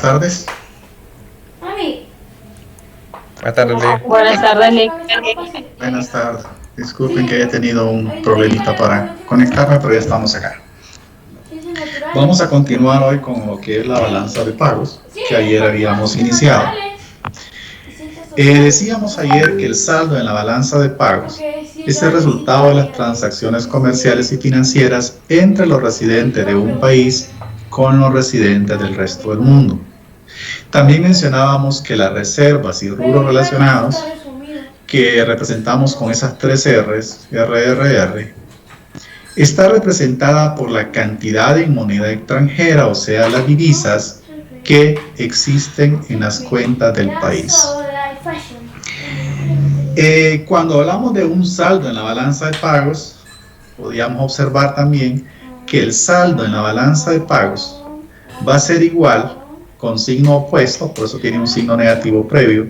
buenas tardes. Buenas tardes, Lee. Buenas tardes, Nick. Buenas tardes. Disculpen que haya tenido un problemita para conectarme, pero ya estamos acá. Vamos a continuar hoy con lo que es la balanza de pagos, que ayer habíamos iniciado. Decíamos ayer que el saldo en la balanza de pagos es el resultado de las transacciones comerciales y financieras entre los residentes de un país con los residentes del resto del mundo. También mencionábamos que las reservas y rubros relacionados, que representamos con esas tres R's, RRR, está representada por la cantidad en moneda extranjera, o sea, las divisas que existen en las cuentas del país. Cuando hablamos de un saldo en la balanza de pagos, podríamos observar también que el saldo en la balanza de pagos va a ser igual, con signo opuesto, por eso tiene un signo negativo previo,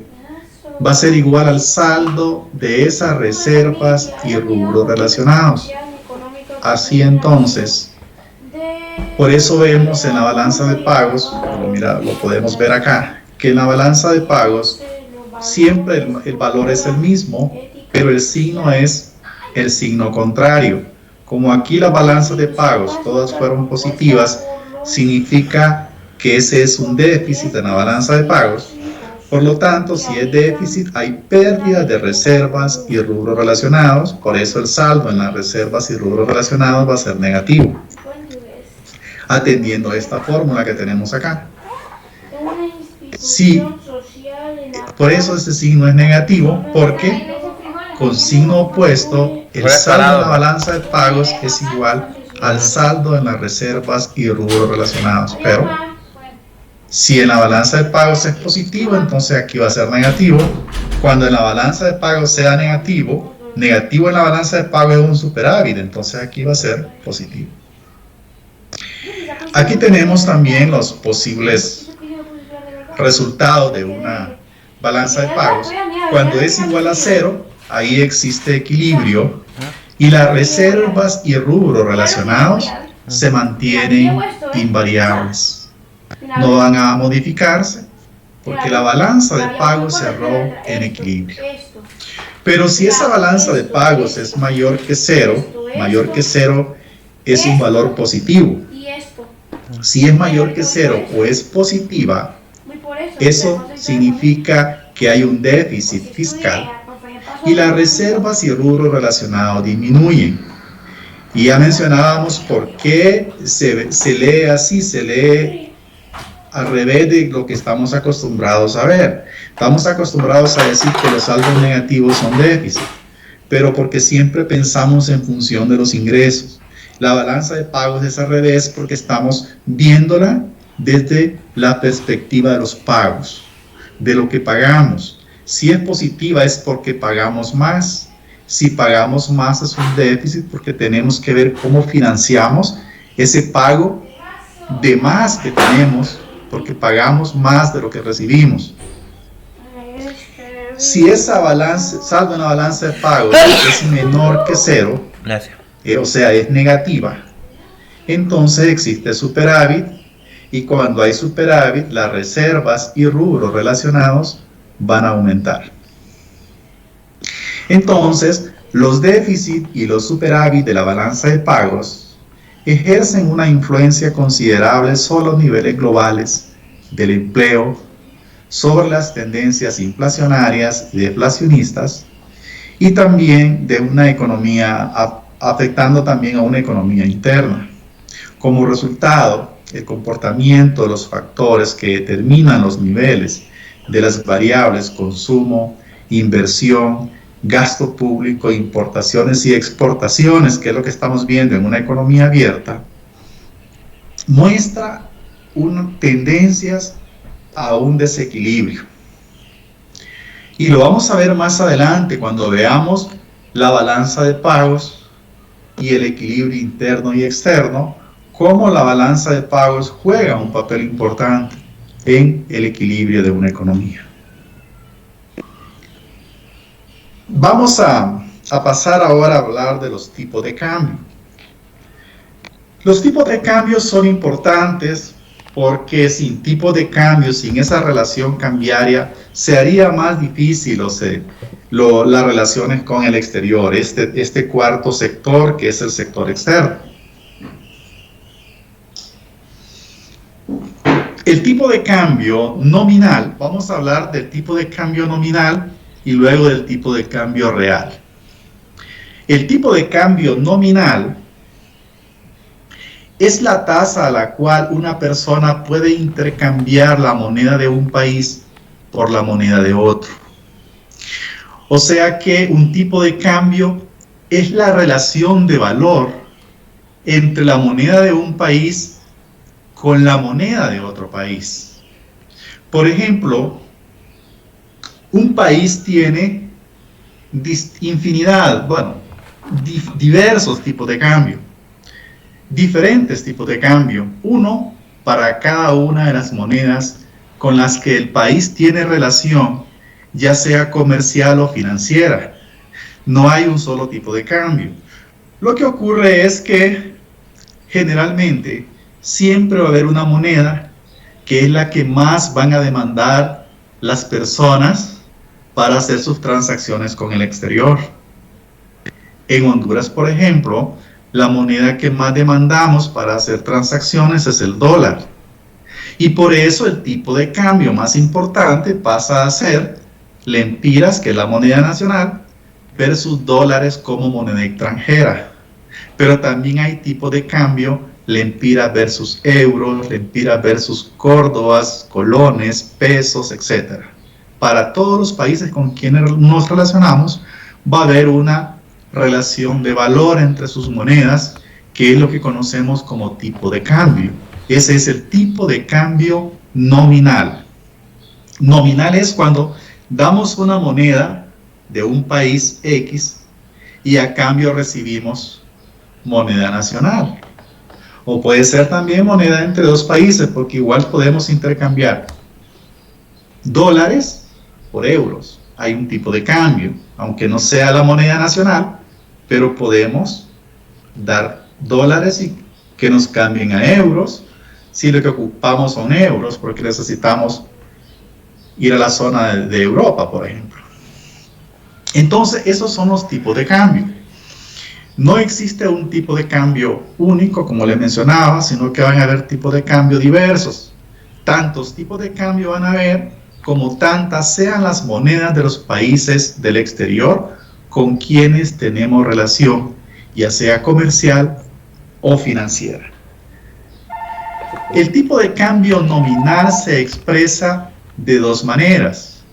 va a ser igual al saldo de esas reservas y rubros relacionados. Así entonces, por eso vemos en la balanza de pagos, lo podemos ver acá, que en la balanza de pagos siempre el valor es el mismo, pero el signo es el signo contrario. Como aquí las balanzas de pagos todas fueron positivas, significa que ese es un déficit en la balanza de pagos. Por lo tanto, si es déficit, hay pérdida de reservas y rubros relacionados, por eso el saldo en las reservas y rubros relacionados va a ser negativo, atendiendo esta fórmula que tenemos acá. Sí, por eso este signo es negativo, porque con signo opuesto, el saldo en la balanza de pagos es igual al saldo en las reservas y rubros relacionados, pero si en la balanza de pagos es positivo, entonces aquí va a ser negativo. Cuando en la balanza de pagos sea negativo, negativo en la balanza de pagos es un superávit, entonces aquí va a ser positivo. Aquí tenemos también los posibles resultados de una balanza de pagos. Cuando es igual a 0, ahí existe equilibrio y las reservas y rubros relacionados se mantienen invariables. No van a modificarse porque la balanza de pagos cerró en equilibrio. Pero si esa balanza de pagos es mayor que 0 es un valor positivo. Si es mayor que 0 o es positiva, eso significa que hay un déficit fiscal y las reservas y rubros relacionados disminuyen. Y ya mencionábamos por qué se lee así, se lee al revés de lo que estamos acostumbrados a ver. Estamos acostumbrados a decir que los saldos negativos son déficit, pero porque siempre pensamos en función de los ingresos. La balanza de pagos es al revés porque estamos viéndola desde la perspectiva de los pagos, de lo que pagamos. Si es positiva es porque pagamos más. Si pagamos más es un déficit porque tenemos que ver cómo financiamos ese pago de más que tenemos, porque pagamos más de lo que recibimos. Si esa balanza, saldo en la balanza de pagos es menor que 0, o sea, es negativa, entonces existe superávit, y cuando hay superávit, las reservas y rubros relacionados van a aumentar. Entonces, los déficits y los superávit de la balanza de pagos ejercen una influencia considerable sobre los niveles globales del empleo, sobre las tendencias inflacionarias y deflacionistas, y también de una economía, afectando también a una economía interna. Como resultado, el comportamiento de los factores que determinan los niveles de las variables consumo, inversión, gasto público, importaciones y exportaciones, que es lo que estamos viendo en una economía abierta, muestra tendencias a un desequilibrio. Y lo vamos a ver más adelante cuando veamos la balanza de pagos y el equilibrio interno y externo, cómo la balanza de pagos juega un papel importante en el equilibrio de una economía. Vamos a pasar ahora a hablar de los tipos de cambio. Los tipos de cambio son importantes porque sin tipo de cambio, sin esa relación cambiaria, se haría más difícil las relaciones con el exterior, este cuarto sector que es el sector externo. El tipo de cambio nominal, vamos a hablar del tipo de cambio nominal y luego del tipo de cambio real. El tipo de cambio nominal es la tasa a la cual una persona puede intercambiar la moneda de un país por la moneda de otro. O sea que un tipo de cambio es la relación de valor entre la moneda de un país con la moneda de otro país. Por ejemplo, un país tiene diversos tipos de cambio, diferentes tipos de cambio, uno para cada una de las monedas con las que el país tiene relación, ya sea comercial o financiera. No hay un solo tipo de cambio. Lo que ocurre es que generalmente siempre va a haber una moneda que es la que más van a demandar las personas para hacer sus transacciones con el exterior. En Honduras, por ejemplo, la moneda que más demandamos para hacer transacciones es el dólar. Y por eso el tipo de cambio más importante pasa a ser lempiras, que es la moneda nacional, versus dólares como moneda extranjera. Pero también hay tipo de cambio lempiras versus euros, lempiras versus córdobas, colones, pesos, etc. Para todos los países con quienes nos relacionamos, va a haber una relación de valor entre sus monedas, que es lo que conocemos como tipo de cambio. Ese es el tipo de cambio nominal. Nominal es cuando damos una moneda de un país X y a cambio recibimos moneda nacional. O puede ser también moneda entre dos países, porque igual podemos intercambiar dólares por euros. Hay un tipo de cambio, aunque no sea la moneda nacional, pero podemos dar dólares y que nos cambien a euros, si lo que ocupamos son euros, porque necesitamos ir a la zona de Europa, por ejemplo. Entonces, esos son los tipos de cambio. No existe un tipo de cambio único, como les mencionaba, sino que van a haber tipos de cambio diversos. Tantos tipos de cambio van a haber como tantas sean las monedas de los países del exterior con quienes tenemos relación, ya sea comercial o financiera. El tipo de cambio nominal se expresa de dos maneras.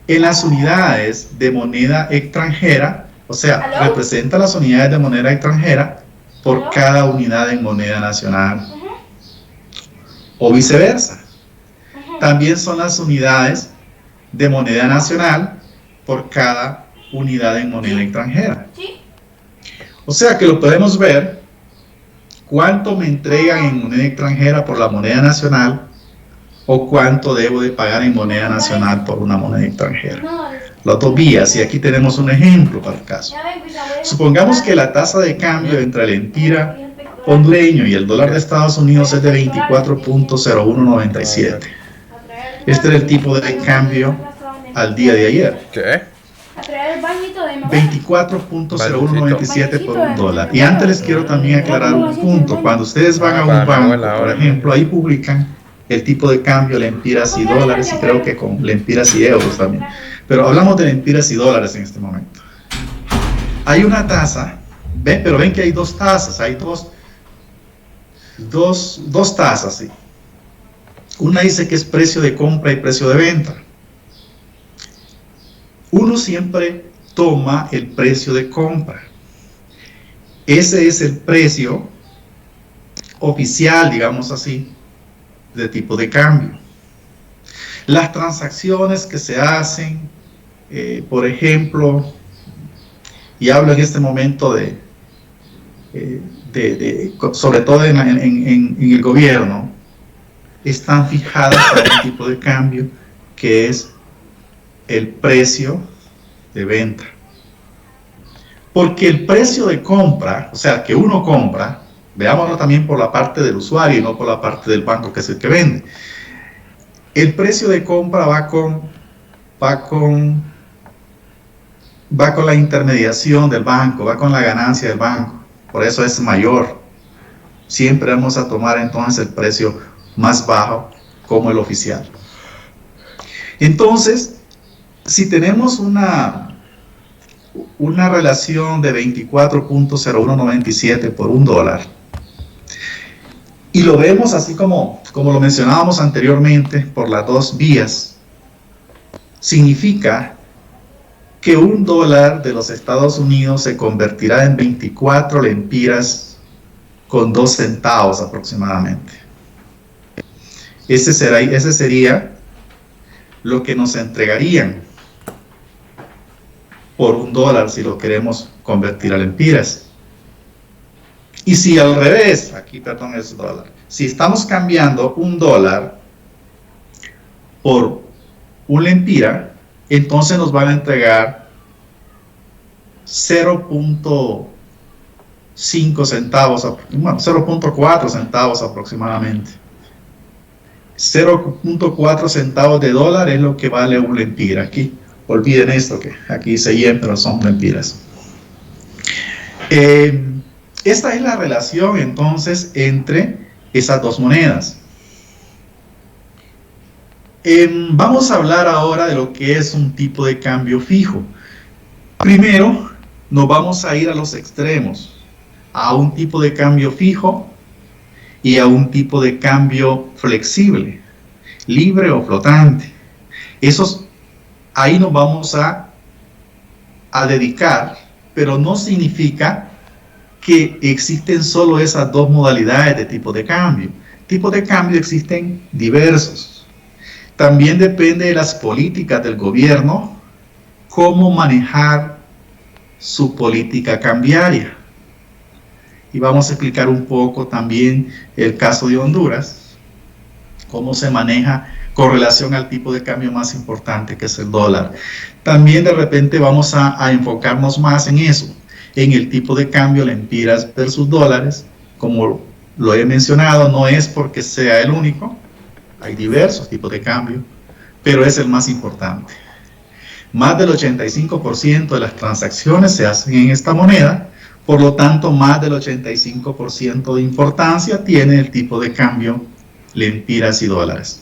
En las unidades de moneda extranjera, o sea, representa las unidades de moneda extranjera por cada unidad en moneda nacional, o viceversa. También son las unidades de moneda nacional por cada unidad en moneda extranjera. O sea que lo podemos ver, cuánto me entregan en moneda extranjera por la moneda nacional o cuánto debo de pagar en moneda nacional por una moneda extranjera. Las dos vías, y aquí tenemos un ejemplo para el caso. Supongamos que la tasa de cambio entre el lempira hondureño y el dólar de Estados Unidos es de 24.0197. Este era el tipo de cambio al día de ayer. ¿Qué? 24.0197 por un dólar. Y antes les quiero también aclarar un punto. Cuando ustedes van a un banco, por ejemplo, ahí publican el tipo de cambio, lempiras y dólares, y creo que con lempiras y euros también. Pero hablamos de lempiras y dólares en este momento. Hay una tasa, pero ven que hay dos tasas, hay dos tasas, ¿sí? Una dice que es precio de compra y precio de venta. Uno siempre toma el precio de compra. Ese es el precio oficial, digamos así, de tipo de cambio. Las transacciones que se hacen, por ejemplo, y hablo en este momento sobre todo en el gobierno, están fijadas para un tipo de cambio que es el precio de venta. Porque el precio de compra, o sea, que uno compra, Veámoslo también por la parte del usuario y no por la parte del banco, que es el que vende. El precio de compra va con la intermediación del banco, va con la ganancia del banco, por eso es mayor. Siempre vamos a tomar entonces el precio más bajo como el oficial. Entonces, si tenemos una relación de 24.0197 por $1, y lo vemos así como lo mencionábamos anteriormente, por las dos vías, significa que $1 de los Estados Unidos se convertirá en 24 lempiras con 2 centavos aproximadamente. Ese sería lo que nos entregarían por $1 si lo queremos convertir a lempiras. Y si al revés, aquí perdón, es dólar, si estamos cambiando $1 por un lempira, entonces nos van a entregar 0.5 centavos, bueno, 0.4 centavos aproximadamente. 0.4 centavos de dólar es lo que vale un lempira. Aquí, olviden esto, que aquí dice yen, pero son lempiras. Esta es la relación entonces entre esas dos monedas. Vamos a hablar ahora de lo que es un tipo de cambio fijo. Primero, nos vamos a ir a los extremos, a un tipo de cambio fijo y a un tipo de cambio flexible, libre o flotante. Ahí nos vamos a dedicar, pero no significa que existen solo esas dos modalidades de tipo de cambio. Tipos de cambio existen diversos. También depende de las políticas del gobierno, cómo manejar su política cambiaria. Y vamos a explicar un poco también el caso de Honduras, cómo se maneja con relación al tipo de cambio más importante, que es el dólar. También de repente vamos a enfocarnos más en eso, en el tipo de cambio lempiras versus dólares. Como lo he mencionado, no es porque sea el único, hay diversos tipos de cambio, pero es el más importante. Más del 85% de las transacciones se hacen en esta moneda, por lo tanto más del 85% de importancia tiene el tipo de cambio lempiras y dólares.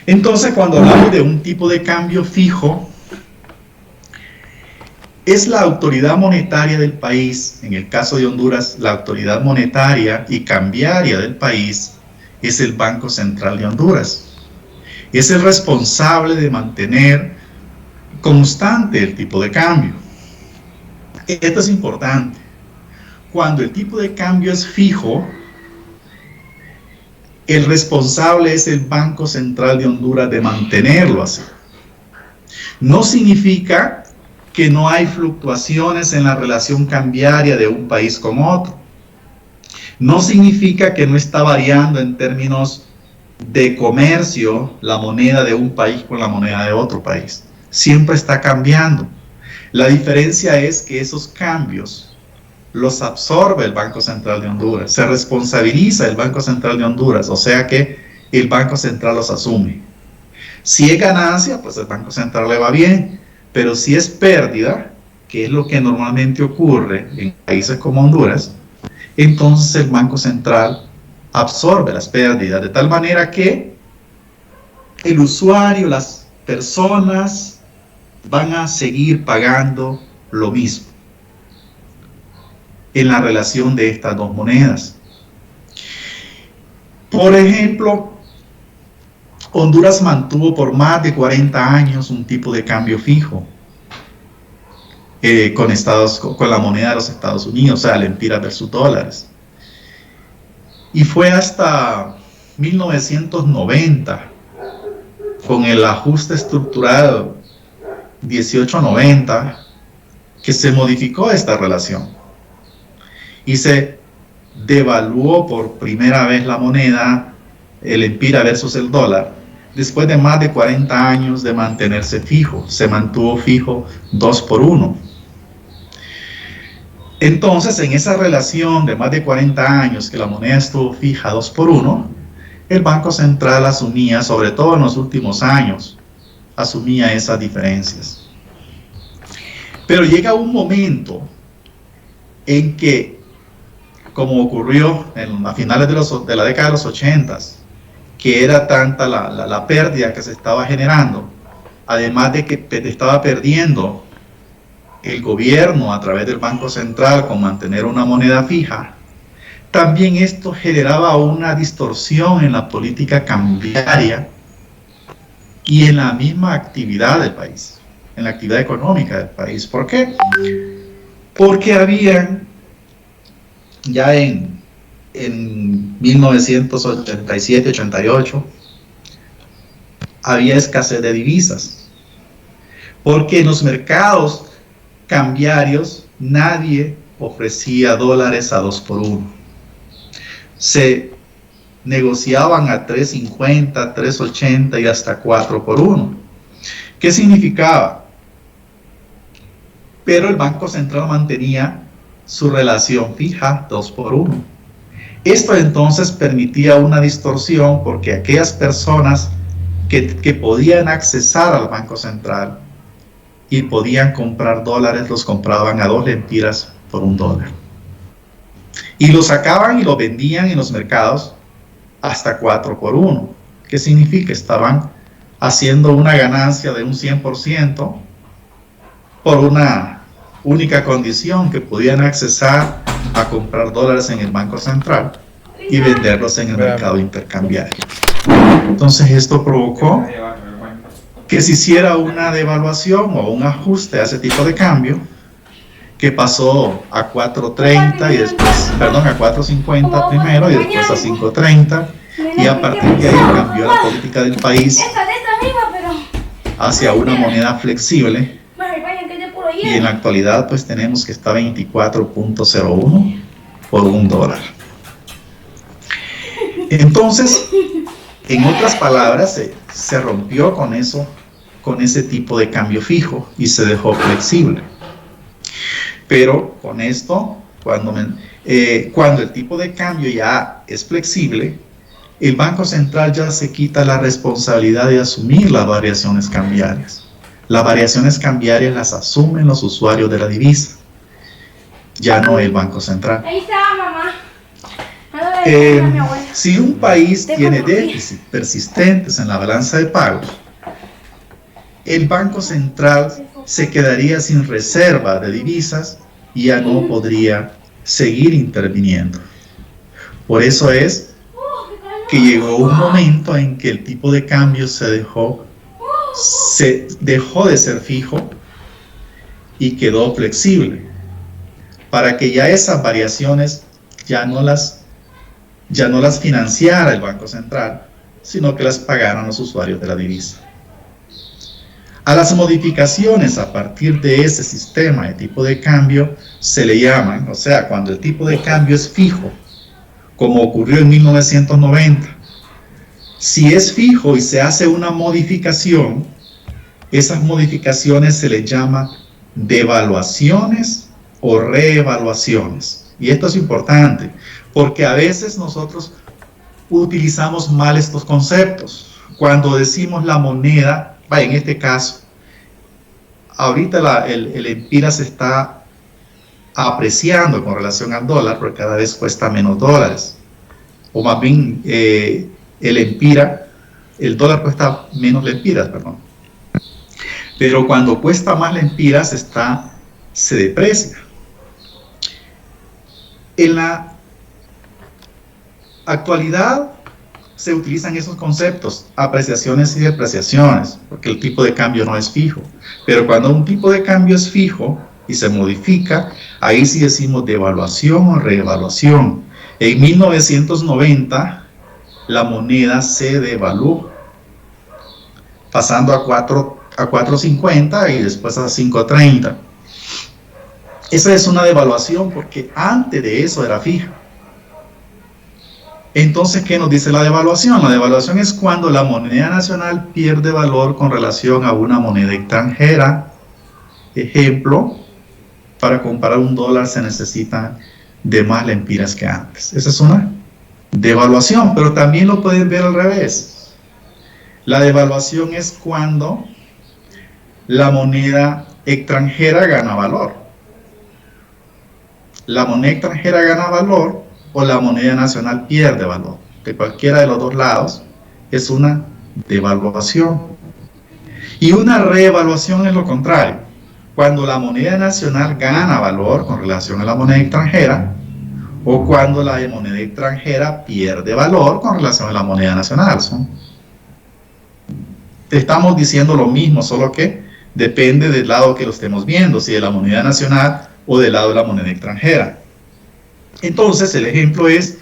Entonces, cuando hablamos de un tipo de cambio fijo, es la autoridad monetaria del país. En el caso de Honduras, la autoridad monetaria y cambiaria del país es el Banco Central de Honduras. Es el responsable de mantener constante el tipo de cambio. Esto es importante. Cuando el tipo de cambio es fijo, el responsable es el Banco Central de Honduras de mantenerlo así. No significa que no hay fluctuaciones en la relación cambiaria de un país con otro. No significa que no está variando en términos de comercio la moneda de un país con la moneda de otro país. Siempre está cambiando. La diferencia es que esos cambios los absorbe el Banco Central de Honduras, se responsabiliza el Banco Central de Honduras, o sea que el Banco Central los asume. Si es ganancia, pues el Banco Central le va bien, pero si es pérdida, que es lo que normalmente ocurre en países como Honduras, entonces el Banco Central absorbe las pérdidas, de tal manera que el usuario, las personas, van a seguir pagando lo mismo en la relación de estas dos monedas. Por ejemplo, Honduras mantuvo por más de 40 años un tipo de cambio fijo con la moneda de los Estados Unidos, o sea, lempiras versus dólares. Y fue hasta 1990, con el ajuste estructural 1890, que se modificó esta relación y se devaluó por primera vez la moneda, el lempira versus el dólar, después de más de 40 años de mantenerse fijo. Se mantuvo fijo 2 por 1. Entonces, en esa relación de más de 40 años que la moneda estuvo fija 2 por 1, el Banco Central asumía, sobre todo en los últimos años, asumía esas diferencias. Pero llega un momento en que, como ocurrió a finales de la década de los 80, que era tanta la pérdida que se estaba generando, además de que estaba perdiendo el gobierno a través del Banco Central con mantener una moneda fija, también esto generaba una distorsión en la política cambiaria y en la misma actividad del país, en la actividad económica del país. ¿Por qué? Porque habían ya en 1987-88 había escasez de divisas, porque en los mercados cambiarios nadie ofrecía dólares a 2 por 1. Se negociaban a 3.50, 3.80 y hasta 4 por 1. ¿Qué significaba? Pero el Banco Central mantenía su relación fija 2 por 1. Esto entonces permitía una distorsión, porque aquellas personas que podían accesar al Banco Central y podían comprar dólares, los compraban a 2 lempiras por $1. Y los sacaban y los vendían en los mercados hasta 4 por 1. ¿Qué significa? Estaban haciendo una ganancia de un 100% por una única condición, que podían accesar a comprar dólares en el Banco Central y venderlos en el mercado intercambiario. Entonces esto provocó que se hiciera una devaluación o un ajuste a ese tipo de cambio, que pasó a 4.30 y después, perdón, a 4.50 primero y después a 5.30, y a partir de ahí cambió la política del país hacia una moneda flexible, y en la actualidad pues tenemos que está 24.01 por $1. Entonces, en otras palabras, se rompió con eso, con ese tipo de cambio fijo, y se dejó flexible. Pero con esto, cuando el tipo de cambio ya es flexible, el Banco Central ya se quita la responsabilidad de asumir las variaciones cambiarias. Las variaciones cambiarias las asumen los usuarios de la divisa, ya no el Banco Central. Ahí está, mamá. Si un país tiene déficits persistentes en la balanza de pagos, el Banco Central se quedaría sin reserva de divisas y ya no podría seguir interviniendo. Por eso es que llegó un momento en que el tipo de cambio se dejó de ser fijo y quedó flexible, para que ya esas variaciones ya no las financiara el Banco Central, sino que las pagaran los usuarios de la divisa. A las modificaciones a partir de ese sistema de tipo de cambio se le llaman, o sea, cuando el tipo de cambio es fijo, como ocurrió en 1990, si es fijo y se hace una modificación, esas modificaciones se les llama devaluaciones o reevaluaciones. Y esto es importante, porque a veces nosotros utilizamos mal estos conceptos. Cuando decimos la moneda, en este caso, ahorita el empira se está apreciando con relación al dólar, porque cada vez cuesta menos dólares. O más bien, el dólar cuesta menos lempiras, perdón. Pero cuando cuesta más lempiras, se deprecia. En la actualidad se utilizan esos conceptos, apreciaciones y depreciaciones, porque el tipo de cambio no es fijo. Pero cuando un tipo de cambio es fijo y se modifica, ahí sí decimos devaluación o reevaluación. En 1990, la moneda se devaluó, pasando a 4.50 y después a 5.30. Esa es una devaluación, porque antes de eso era fija. Entonces, ¿qué nos dice la devaluación? La devaluación es cuando la moneda nacional pierde valor con relación a una moneda extranjera. Ejemplo, para comprar un dólar se necesitan de más lempiras que antes. Esa es una devaluación, pero también lo pueden ver al revés. La devaluación es cuando la moneda extranjera gana valor. La moneda extranjera gana valor o la moneda nacional pierde valor. De cualquiera de los dos lados es una devaluación. Y una reevaluación es lo contrario. Cuando la moneda nacional gana valor con relación a la moneda extranjera, o cuando la moneda extranjera pierde valor con relación a la moneda nacional. Estamos diciendo lo mismo, solo que depende del lado que lo estemos viendo, si de la moneda nacional o del lado de la moneda extranjera. Entonces, el ejemplo es,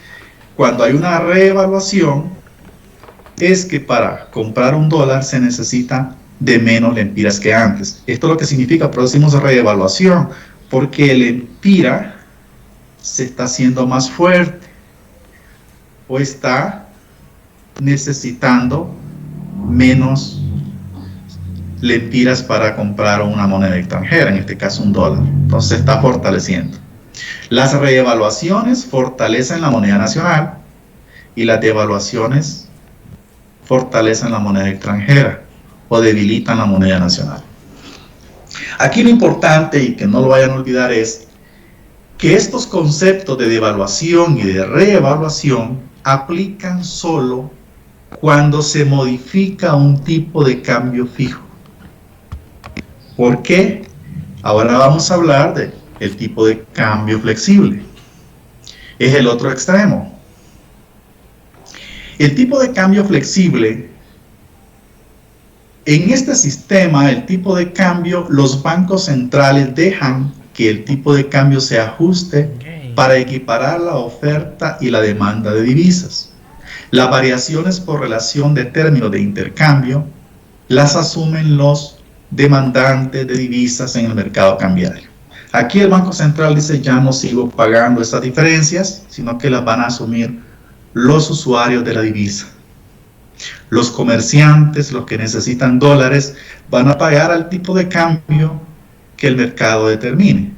cuando hay una reevaluación, es que para comprar un dólar se necesita de menos lempiras que antes. Esto es lo que significa, producimos reevaluación, porque el lempira se está haciendo más fuerte o está necesitando menos lempiras para comprar una moneda extranjera, en este caso un dólar. Entonces se está fortaleciendo. Las reevaluaciones fortalecen la moneda nacional y las devaluaciones fortalecen la moneda extranjera o debilitan la moneda nacional. Aquí lo importante, y que no lo vayan a olvidar, es que estos conceptos de devaluación y de reevaluación aplican solo cuando se modifica un tipo de cambio fijo. ¿Por qué? Ahora vamos a hablar del tipo de cambio flexible. Es el otro extremo. El tipo de cambio flexible, en este sistema, el tipo de cambio, los bancos centrales dejan que el tipo de cambio se ajuste para equiparar la oferta y la demanda de divisas. Las variaciones por relación de términos de intercambio las asumen los demandantes de divisas en el mercado cambiario. Aquí el Banco Central dice: ya no sigo pagando esas diferencias, sino que las van a asumir los usuarios de la divisa. Los comerciantes, los que necesitan dólares, van a pagar al tipo de cambio que el mercado determine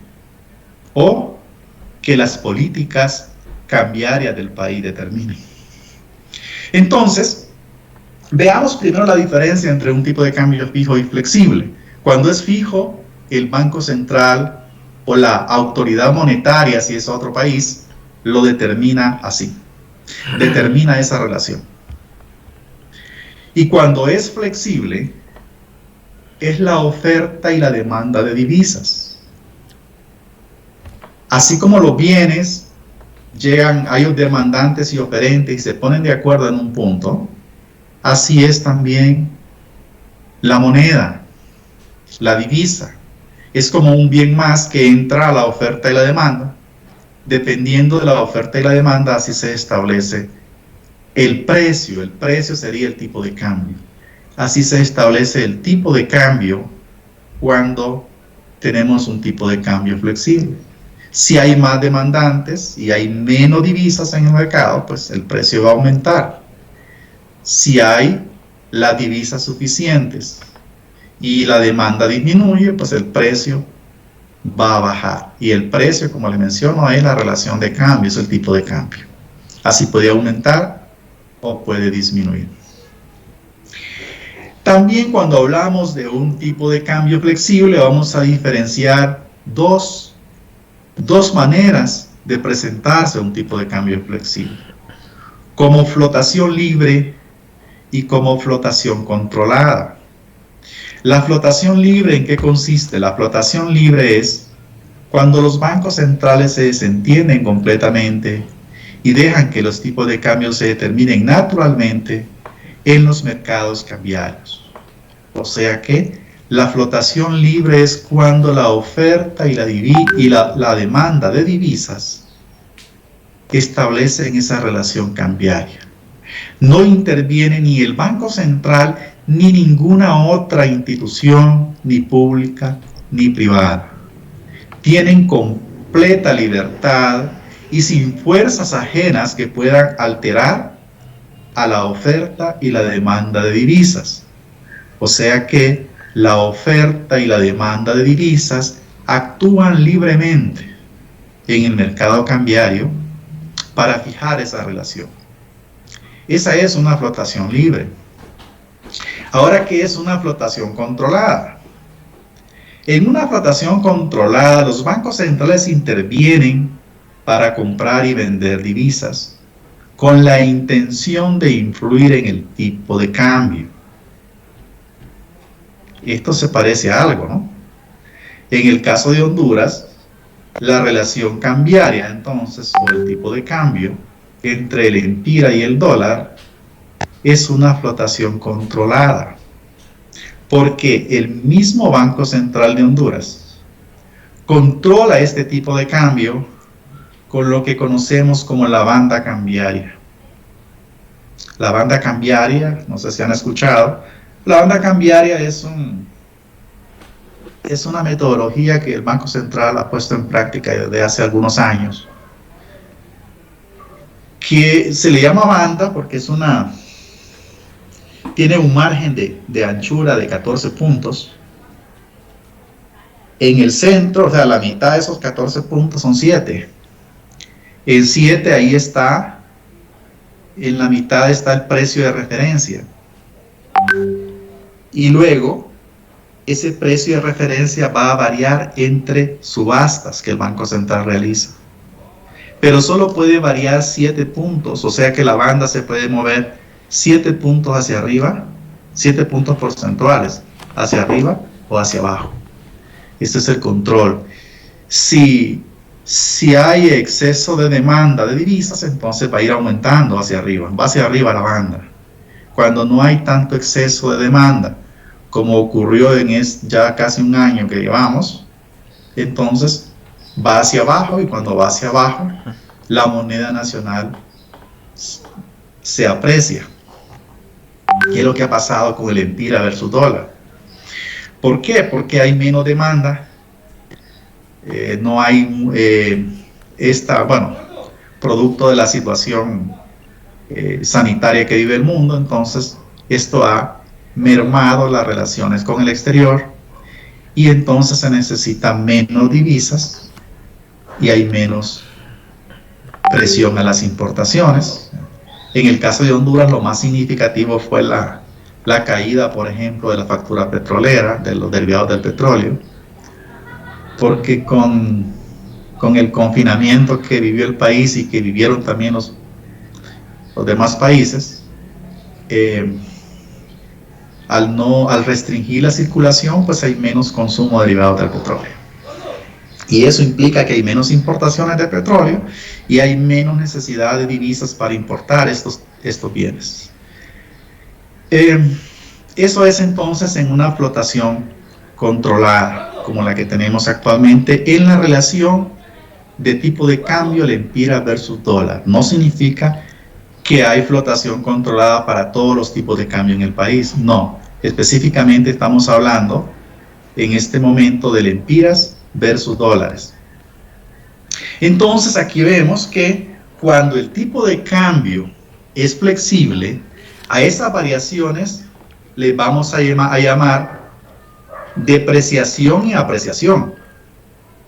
o que las políticas cambiarias del país determinen. Entonces, veamos primero la diferencia entre un tipo de cambio fijo y flexible. Cuando es fijo, el Banco Central o la autoridad monetaria, si es otro país, lo determina así. Determina esa relación. Y cuando es flexible, es la oferta y la demanda de divisas. Así como los bienes llegan, hay demandantes y oferentes y se ponen de acuerdo en un punto, así es también la moneda, la divisa. Es como un bien más que entra a la oferta y la demanda. Dependiendo de la oferta y la demanda, así se establece el precio. El precio sería el tipo de cambio. Así se establece el tipo de cambio cuando tenemos un tipo de cambio flexible. Si hay más demandantes y hay menos divisas en el mercado, pues el precio va a aumentar. Si hay las divisas suficientes y la demanda disminuye, pues el precio va a bajar. Y el precio, como le menciono, es la relación de cambio, es el tipo de cambio. Así puede aumentar o puede disminuir. También cuando hablamos de un tipo de cambio flexible, vamos a diferenciar dos maneras de presentarse a un tipo de cambio flexible: como flotación libre y como flotación controlada. La flotación libre, ¿en qué consiste? La flotación libre es cuando los bancos centrales se desentienden completamente y dejan que los tipos de cambio se determinen naturalmente en los mercados cambiarios. O sea que la flotación libre es cuando la oferta y la demanda de divisas establecen esa relación cambiaria. No interviene ni el Banco Central ni ninguna otra institución, ni pública ni privada. Tienen completa libertad y sin fuerzas ajenas que puedan alterar a la oferta y la demanda de divisas. O sea que la oferta y la demanda de divisas actúan libremente en el mercado cambiario para fijar esa relación. Esa es una flotación libre. Ahora, ¿qué es una flotación controlada? En una flotación controlada, los bancos centrales intervienen para comprar y vender divisas con la intención de influir en el tipo de cambio. Esto se parece a algo, ¿no? En el caso de Honduras, la relación cambiaria, entonces, o el tipo de cambio entre el empira y el dólar es una flotación controlada, porque el mismo Banco Central de Honduras controla este tipo de cambio con lo que conocemos como la banda cambiaria. La banda cambiaria, no sé si han escuchado, la banda cambiaria es una metodología que el Banco Central ha puesto en práctica desde hace algunos años, que se le llama banda porque tiene un margen de anchura de 14 puntos. En el centro, o sea, la mitad de esos 14 puntos son 7. En 7 ahí está, en la mitad está el precio de referencia. Y luego, ese precio de referencia va a variar entre subastas que el Banco Central realiza. Pero solo puede variar 7 puntos, o sea que la banda se puede mover 7 puntos hacia arriba, 7 puntos porcentuales hacia arriba o hacia abajo. Este es el control. Si hay exceso de demanda de divisas, entonces va a ir aumentando hacia arriba, va hacia arriba la banda. Cuando no hay tanto exceso de demanda, como ocurrió en ya casi un año que llevamos, entonces va hacia abajo, y cuando va hacia abajo, la moneda nacional se aprecia. ¿Qué es lo que ha pasado con el empira versus dólar? ¿Por qué? Porque hay menos demanda, no hay producto de la situación sanitaria que vive el mundo. Entonces esto ha mermado las relaciones con el exterior, y entonces se necesitan menos divisas y hay menos presión a las importaciones. En el caso de Honduras, lo más significativo fue la caída, por ejemplo, de la factura petrolera, de los derivados del petróleo, porque con el confinamiento que vivió el país y que vivieron también los demás países, al restringir la circulación, pues hay menos consumo de derivados del petróleo. Y eso implica que hay menos importaciones de petróleo y hay menos necesidad de divisas para importar estos bienes. Eso es entonces en una flotación controlada, como la que tenemos actualmente, en la relación de tipo de cambio el empira versus dólar. No significa que hay flotación controlada para todos los tipos de cambio en el país, no. Específicamente estamos hablando en este momento del empiras versus dólares. Entonces aquí vemos que cuando el tipo de cambio es flexible, a esas variaciones le vamos a llamar depreciación y apreciación.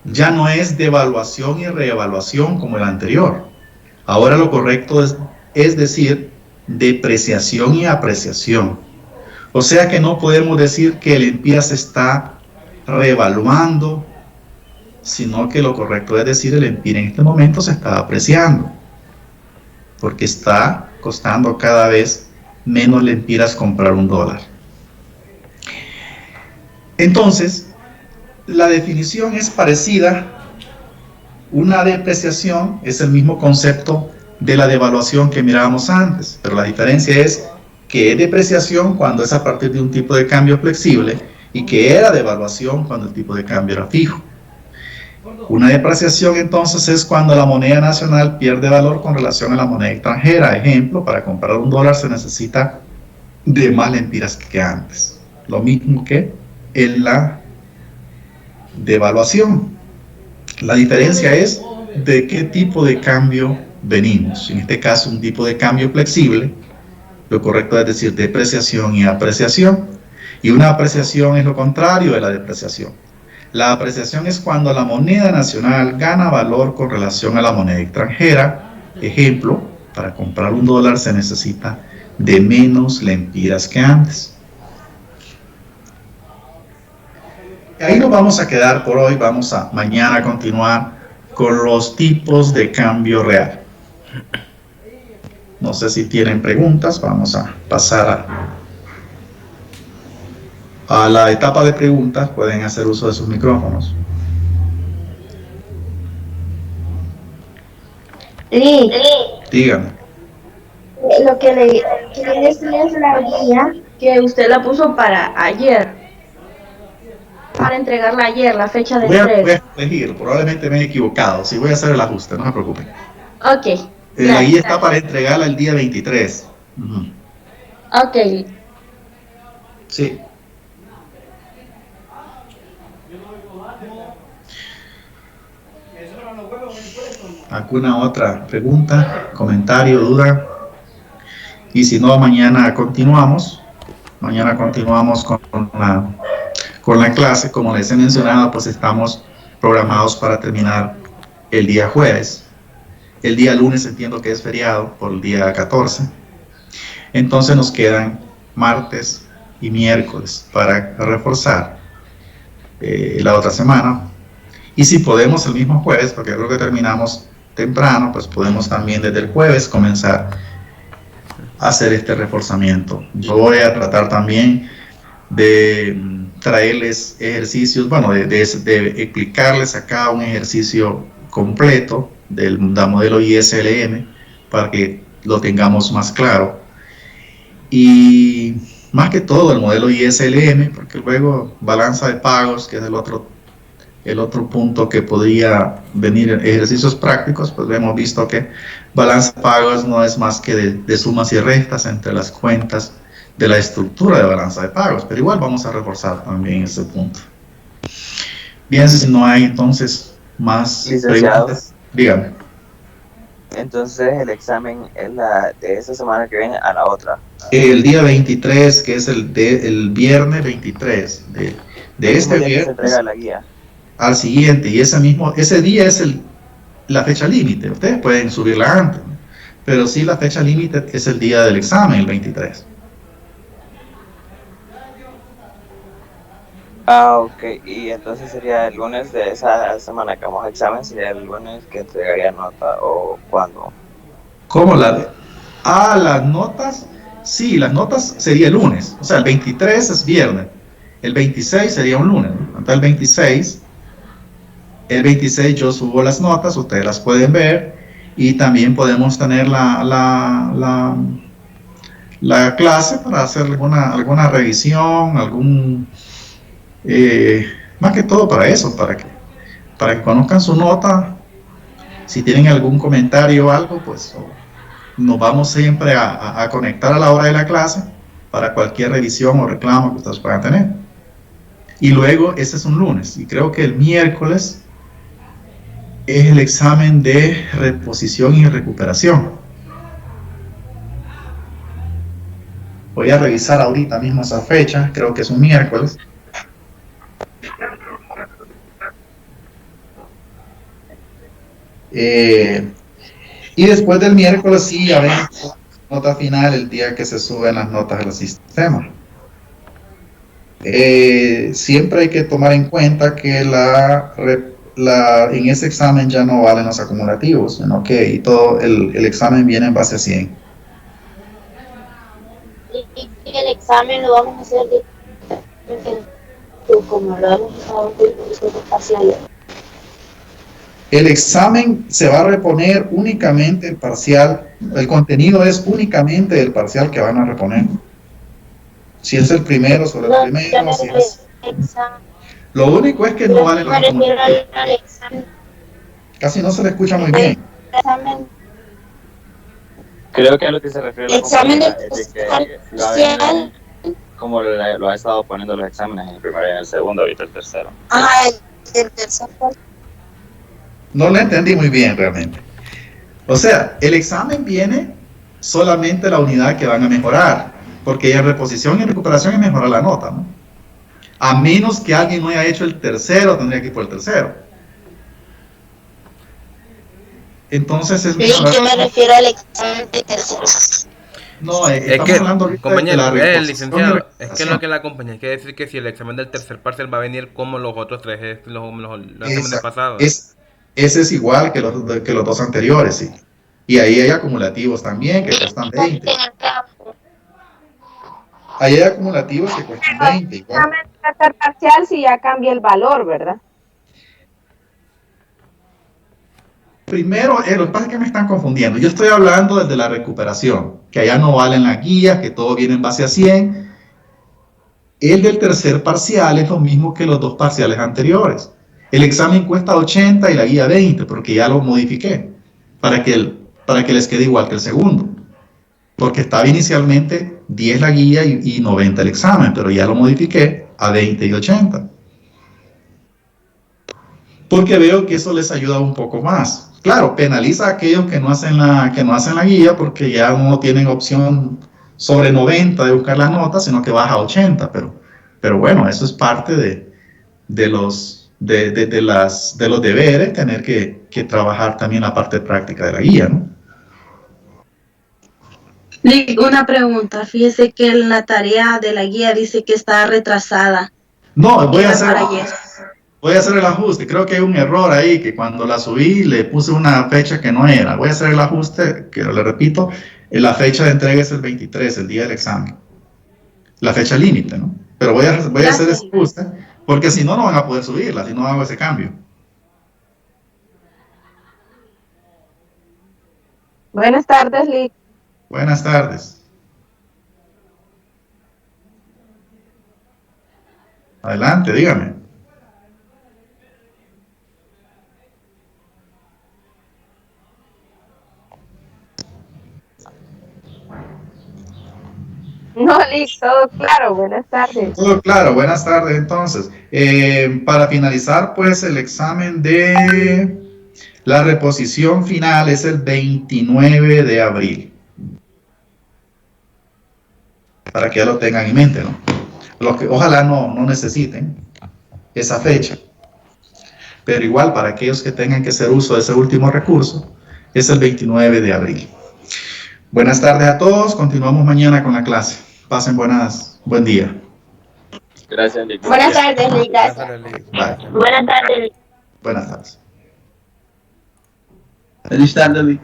Ya no es devaluación y reevaluación como el anterior. Ahora lo correcto es decir depreciación y apreciación. O sea que no podemos decir que el empira se está reevaluando, sino que lo correcto es decir el empira en este momento se está apreciando, porque está costando cada vez menos lempiras comprar un dólar. Entonces, la definición es parecida. Una depreciación es el mismo concepto de la devaluación que mirábamos antes, pero la diferencia es que es depreciación cuando es a partir de un tipo de cambio flexible y que era devaluación cuando el tipo de cambio era fijo. Una depreciación entonces es cuando la moneda nacional pierde valor con relación a la moneda extranjera. Ejemplo, para comprar un dólar se necesita de más lempiras que antes. Lo mismo que en la devaluación. La diferencia es de qué tipo de cambio venimos. En este caso, un tipo de cambio flexible. Lo correcto es decir depreciación y apreciación. Y una apreciación es lo contrario de la depreciación. La apreciación es cuando la moneda nacional gana valor con relación a la moneda extranjera. Ejemplo, para comprar $1 se necesita de menos lempiras que antes. Ahí nos vamos a quedar por hoy. Vamos a mañana continuar con los tipos de cambio real. No sé si tienen preguntas. Vamos a pasar a la etapa de preguntas. Pueden hacer uso de sus micrófonos. Sí. Díganme. Lo que le quería decir es la guía que usted la puso para ayer. Para entregarla ayer, la fecha de entrega. Voy a corregir, probablemente me he equivocado. Sí, voy a hacer el ajuste, no se preocupen. Ok. La guía está para entregarla el día 23. Ok. Sí. ¿Alguna otra pregunta, comentario, duda? Y si no, mañana continuamos. Mañana continuamos con la clase. Como les he mencionado, pues estamos programados para terminar el día jueves. El día lunes entiendo que es feriado por el día 14. Entonces nos quedan martes y miércoles para reforzar la otra semana. Y si podemos el mismo jueves, porque creo que terminamos temprano, pues podemos también desde el jueves comenzar a hacer este reforzamiento. Yo voy a tratar también de traerles ejercicios, bueno, de explicarles acá un ejercicio completo del modelo ISLM para que lo tengamos más claro. Y más que todo el modelo ISLM, porque luego balanza de pagos, que es el otro punto que podría venir en ejercicios prácticos, pues hemos visto que balanza de pagos no es más que de sumas y restas entre las cuentas de la estructura de balanza de pagos, pero igual vamos a reforzar también ese punto. Bien, si no hay entonces más preguntas, dígame. Entonces el examen es de esa semana que viene a la otra. El día 23, que es el viernes 23 de este viernes, se entrega la guía al siguiente, y ese día es la fecha límite. Ustedes pueden subirla antes, ¿no? Pero sí, la fecha límite es el día del examen, el 23. Ok, y entonces sería el lunes de esa semana que vamos a examen, sería el lunes que entregaría nota, o ¿cuándo? ¿Cómo las notas? Sí, las notas sería el lunes, o sea, el 23 es viernes, el 26 sería un lunes, ¿no? Entonces el 26 yo subo las notas, ustedes las pueden ver, y también podemos tener la clase para hacer alguna revisión, más que todo para eso, para que conozcan su nota. Si tienen algún comentario o algo, pues nos vamos siempre a conectar a la hora de la clase para cualquier revisión o reclamo que ustedes puedan tener. Y luego, ese es un lunes, y creo que el miércoles es el examen de reposición y recuperación. Voy a revisar ahorita mismo esa fecha, creo que es un miércoles. Y después del miércoles sí, ya ven, nota final el día que se suben las notas del sistema. Siempre hay que tomar en cuenta que en ese examen ya no valen los acumulativos, sino que y todo el examen viene en base a 100. Y el examen lo vamos a hacer como lo hemos estado haciendo parciales. El examen se va a reponer únicamente el parcial, el contenido es únicamente del parcial que van a reponer. Si es el primero sobre el primero, si es... Lo único es que no vale los acumulativos. Casi no se le escucha muy bien. Creo que a lo que se refiere el examen de parcial, como lo ha estado poniendo los exámenes en el primero y en el segundo, ahorita el tercero. Ajá, el tercer. No lo entendí muy bien realmente. O sea, el examen viene solamente la unidad que van a mejorar, porque en reposición y recuperación es mejorar la nota, ¿no? A menos que alguien no haya hecho el tercero, tendría que ir por el tercero. Entonces es Sí, yo me refiero al examen de tercero. No, Es estamos que, hablando ahorita de compañero, la reposición y licenciado, es que lo recuperación. que la compañía quiere decir que si el examen del tercer parcial va a venir como los otros tres, los exámenes Esa- pasados. ese es igual que los dos anteriores, sí. Y ahí hay acumulativos también que cuestan 20. Ahí hay acumulativos que cuestan 20, igual. Examen de tercer parcial si ya cambia el valor, ¿verdad? Primero, lo que pasa es que me están confundiendo. Yo estoy hablando desde la recuperación, que allá no valen las guías, que todo viene en base a 100. El del tercer parcial es lo mismo que los dos parciales anteriores. El examen cuesta 80 y la guía 20, porque ya lo modifiqué para que les quede igual que el segundo. Porque estaba inicialmente 10 la guía y 90 el examen, pero ya lo modifiqué a 20 y 80. Porque veo que eso les ayuda un poco más. Claro, penaliza a aquellos que no hacen la guía porque ya no tienen opción sobre 90 de buscar las notas, sino que baja a 80, pero bueno, eso es parte de los deberes, tener que trabajar también la parte práctica de la guía, ¿no? Una pregunta, fíjese que en la tarea de la guía dice que está retrasada. No, voy a Era hacer, para ayer. voy a hacer el ajuste. Creo que hay un error ahí, que cuando la subí le puse una fecha que no era. Voy a hacer el ajuste, que le repito, la fecha de entrega es el 23, el día del examen. La fecha límite, ¿no? Pero voy a hacer ese ajuste, porque si no, no van a poder subirla, si no hago ese cambio. Buenas tardes, Lick. Buenas tardes. Adelante, dígame. No, Lick, todo claro. Buenas tardes. Todo claro, buenas tardes entonces. Para finalizar, pues el examen de la reposición final es el 29 de abril. Para que ya lo tengan en mente, ¿no? Los que ojalá no necesiten esa fecha. Pero igual, para aquellos que tengan que hacer uso de ese último recurso, es el 29 de abril. Buenas tardes a todos, continuamos mañana con la clase. Pasen buen día. Gracias, Nick. Buenas tardes, Lick. Buenas Gracias. tardes, Lick. Bye. Buenas tardes, Lick. Buenas tardes. Feliz tarde, Lick.